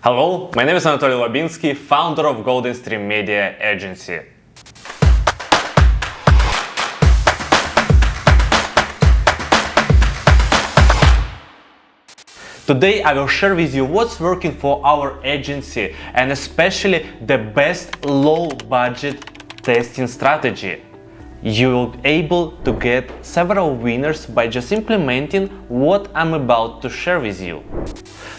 Hello, my name is Anatoly Lobinsky, founder of Golden Stream Media Agency. Today I will share with you what's working for our agency and especially the best low budget testing strategy. You will be able to get several winners by just implementing what I'm about to share with you.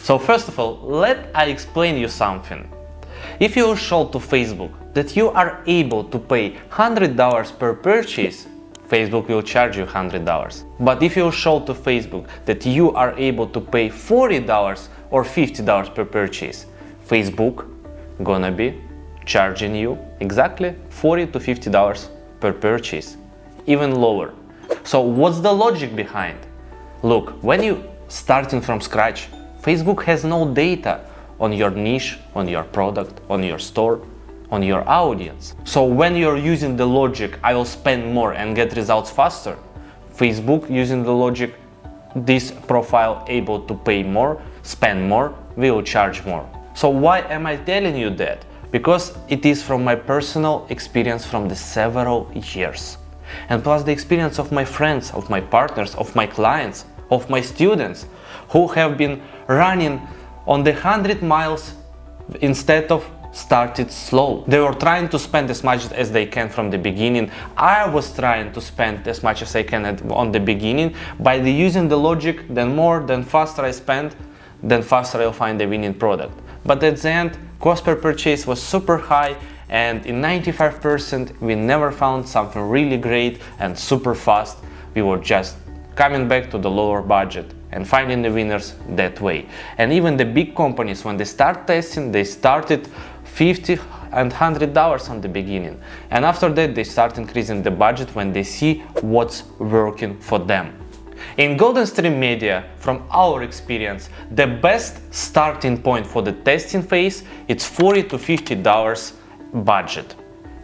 So first of all, let I explain you something. If you show to Facebook that you are able to pay $100 per purchase, Facebook will charge you $100. But if you show to Facebook that you are able to pay $40 or $50 per purchase, Facebook gonna be charging you exactly $40 to $50 per purchase, even lower. So what's the logic behind? Look, when you starting from scratch, Facebook has no data on your niche, on your product, on your store, on your audience. So when you're using the logic, I will spend more and get results faster, Facebook using the logic, this profile able to pay more, spend more, will charge more. So why am I telling you that? Because it is from my personal experience from the several years. And plus the experience of my friends, of my partners, of my clients, of my students who have been running on the 100 miles instead of started slow. They were trying to spend as much as they can from the beginning. I was trying to spend as much as I can on the beginning. By using the logic, then more, then faster I spend, then faster I'll find the winning product. But at the end, cost per purchase was super high, and in 95% we never found something really great and super fast. We were just coming back to the lower budget and finding the winners that way. And even the big companies, when they start testing, they started $50 and $100 on the beginning. And after that, they start increasing the budget when they see what's working for them. In Golden Stream Media, from our experience, the best starting point for the testing phase is $40 to $50 budget.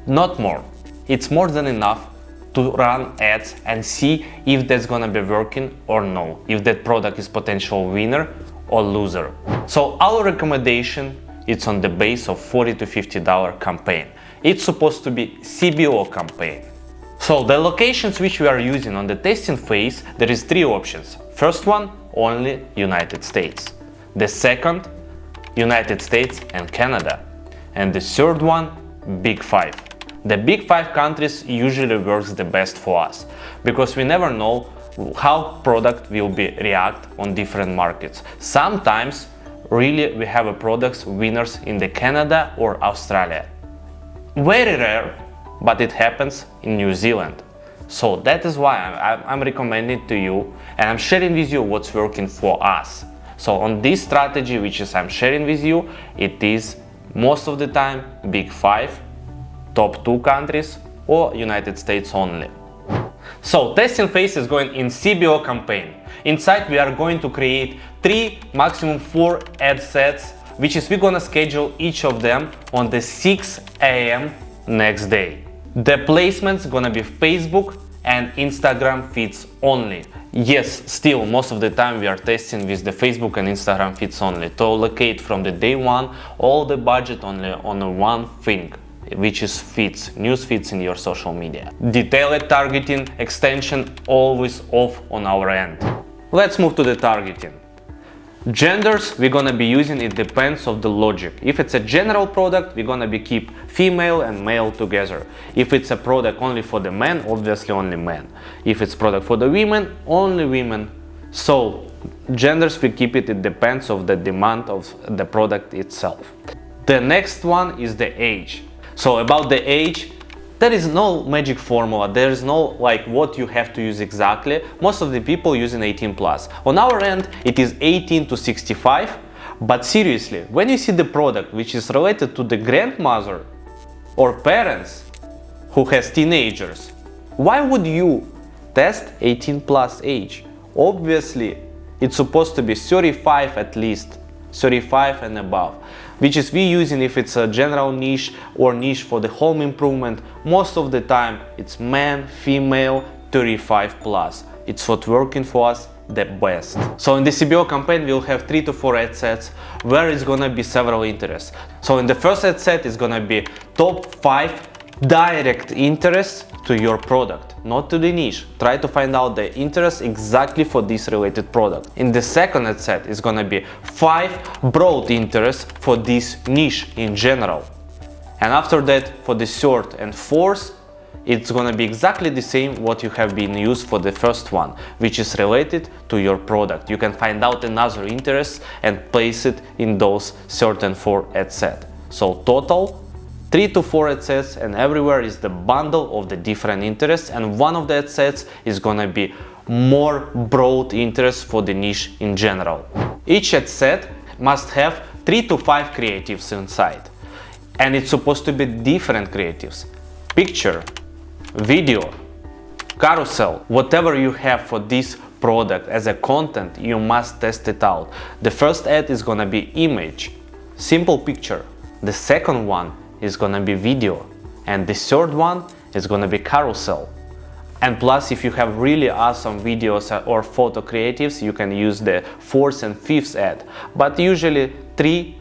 Not more. It's more than enough to run ads and see if that's gonna be working or no, if that product is potential winner or loser. So our recommendation, it's on the base of $40 to $50 campaign. It's supposed to be CBO campaign. So the locations which we are using on the testing phase, there is three options. First one, only United States. The second, United States and Canada. And the third one, Big Five. The Big Five countries usually works the best for us, because we never know how product will be react on different markets. Sometimes really we have a products winners in the Canada or Australia. Very rare, but it happens in New Zealand. So that is why I'm recommending to you and I'm sharing with you what's working for us. So on this strategy, which is I'm sharing with you, it is most of the time Big Five, top 2 countries or United States only. So testing phase is going in CBO campaign. Inside we are going to create 3, maximum 4 ad sets, which is we're gonna schedule each of them on the 6 a.m. next day. The placements gonna be Facebook and Instagram feeds only. Yes, still most of the time we are testing with the Facebook and Instagram feeds only to allocate from the day one all the budget only on one thing, which is feeds, news feeds in your social media. Detailed targeting extension always off on our end. Let's move to the targeting. Genders we're gonna be using, it depends of the logic. If it's a general product, we're gonna be keep female and male together. If it's a product only for the men, obviously only men. If it's product for the women, only women. So genders we keep it depends of the demand of the product itself. The next one is the age. So about the age, there is no magic formula, there is no like what you have to use exactly. Most of the people using 18 plus. On our end, it is 18 to 65, but seriously, when you see the product which is related to the grandmother or parents who has teenagers, why would you test 18 plus age? Obviously, it's supposed to be 35 at least, 35 and above, which is we using if it's a general niche or niche for the home improvement. Most of the time it's man, female, 35 plus. It's what working for us the best. So in the CBO campaign, we'll have 3 to 4 ad sets where it's gonna be several interests. So in the first ad set is gonna be top 5 direct interests to your product, not to the niche. Try to find out the interest exactly for this related product. In the second ad set is gonna be 5 broad interests for this niche in general. And after that, for the third and fourth, it's gonna be exactly the same what you have been used for the first one, which is related to your product. You can find out another interest and place it in those certain 4 ad set. So total 3 to 4 ad sets, and everywhere is the bundle of the different interests, and one of the ad sets is gonna be more broad interest for the niche in general. Each ad set must have 3 to 5 creatives inside, and it's supposed to be different creatives. Picture, video, carousel, whatever you have for this product as a content, you must test it out. The first ad is gonna be image, simple picture. The second one is gonna be video, and the third one is gonna be carousel. And plus, if you have really awesome videos or photo creatives, you can use the fourth and fifth ad. But usually 3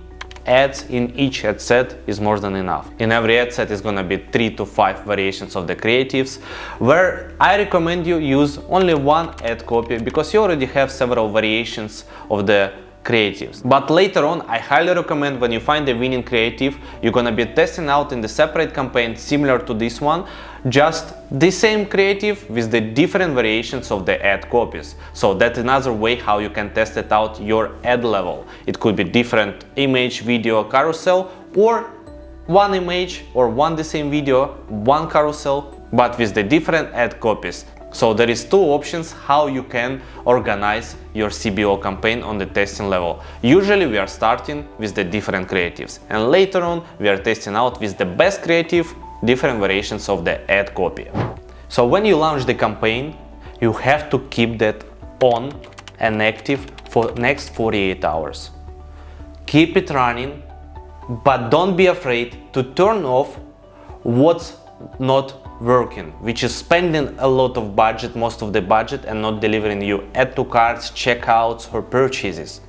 ads in each ad set is more than enough. In every ad set is gonna be 3 to 5 variations of the creatives, where I recommend you use only 1 ad copy because you already have several variations of the creatives. But later on, I highly recommend when you find the winning creative, you're gonna be testing out in the separate campaign similar to this one, just the same creative with the different variations of the ad copies. So that's another way how you can test it out your ad level. It could be different image, video, carousel, or one image or one the same video, one carousel, but with the different ad copies. So there is 2 options how you can organize your CBO campaign on the testing level. Usually we are starting with the different creatives, and later on we are testing out with the best creative, different variations of the ad copy. So when you launch the campaign, you have to keep that on and active for next 48 hours. Keep it running, but don't be afraid to turn off what's not working, which is spending a lot of budget, most of the budget, and not delivering you add to carts, checkouts, or purchases.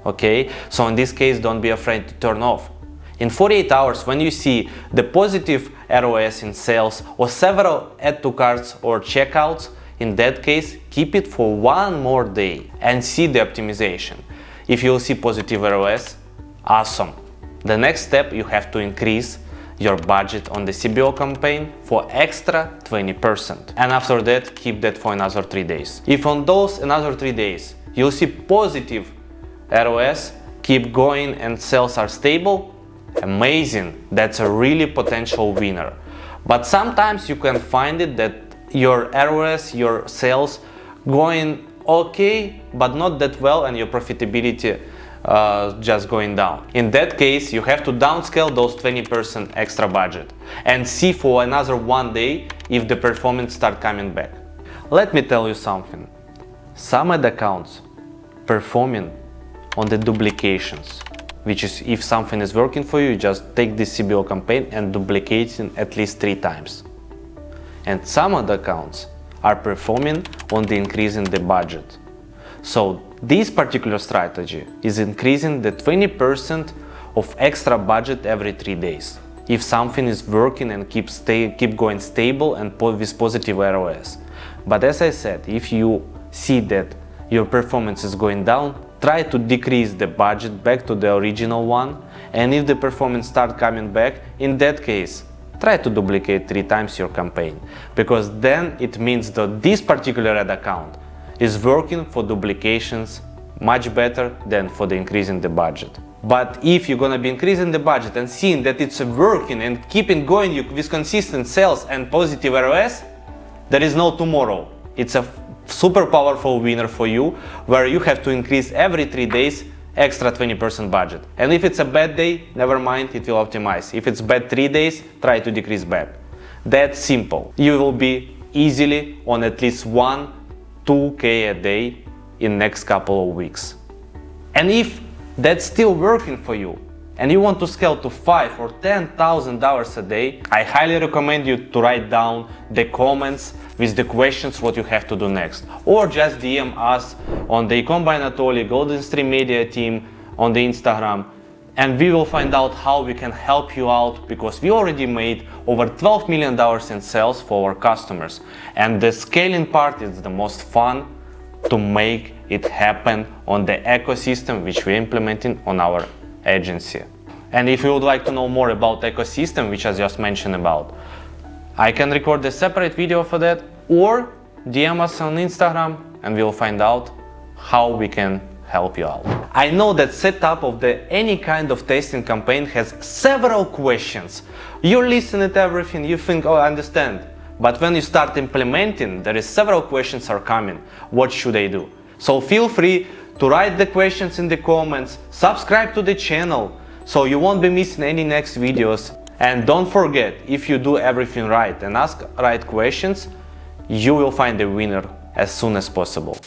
Okay, so in this case, don't be afraid to turn off. In 48 hours, when you see the positive ROAS in sales or several add to carts or checkouts, in that case, keep it for 1 more day and see the optimization. If you'll see positive ROAS, awesome. The next step, you have to increase your budget on the CBO campaign for extra 20%. And after that, keep that for another 3 days. If on those another 3 days, you'll see positive ROAS, keep going and sales are stable, amazing, that's a really potential winner. But sometimes you can find it that your ROAS, your sales going okay, but not that well, and your profitability just going down. In that case, you have to downscale those 20% extra budget and see for another 1 day if the performance start coming back. Let me tell you something. Some ad accounts performing on the duplications, which is if something is working for you, just take this CBO campaign and duplicate it at least 3 times. And some ad accounts are performing on the increase in the budget. So this particular strategy is increasing the 20% of extra budget every 3 days. If something is working and keep going stable and with positive ROAS. But as I said, if you see that your performance is going down, try to decrease the budget back to the original one. And if the performance start coming back, in that case, try to duplicate 3 times your campaign. Because then it means that this particular ad account is working for duplications much better than for the increase in the budget. But if you're gonna be increasing the budget and seeing that it's working and keeping going with consistent sales and positive ROAS, there is no tomorrow. It's a super powerful winner for you, where you have to increase every 3 days extra 20% budget. And if it's a bad day, never mind, it will optimize. If it's bad 3 days, try to decrease back. That's simple. You will be easily on at least 1-2K a day in next couple of weeks. And if that's still working for you, and you want to scale to $5,000 or $10,000 a day, I highly recommend you to write down the comments with the questions what you have to do next, or just DM us on the Ecom by Anatoly Golden Stream Media team on the Instagram, and we will find out how we can help you out, because we already made over $12 million in sales for our customers, and the scaling part is the most fun to make it happen on the ecosystem which we're implementing on our agency. And if you would like to know more about the ecosystem which I just mentioned about, I can record a separate video for that, or DM us on Instagram and we'll find out how we can help you out. I know that setup of any kind of testing campaign has several questions. You listen to everything, you think, oh, I understand. But when you start implementing, there is several questions are coming. What should I do? So feel free to write the questions in the comments, subscribe to the channel so you won't be missing any next videos. And don't forget, if you do everything right and ask right questions, you will find a winner as soon as possible.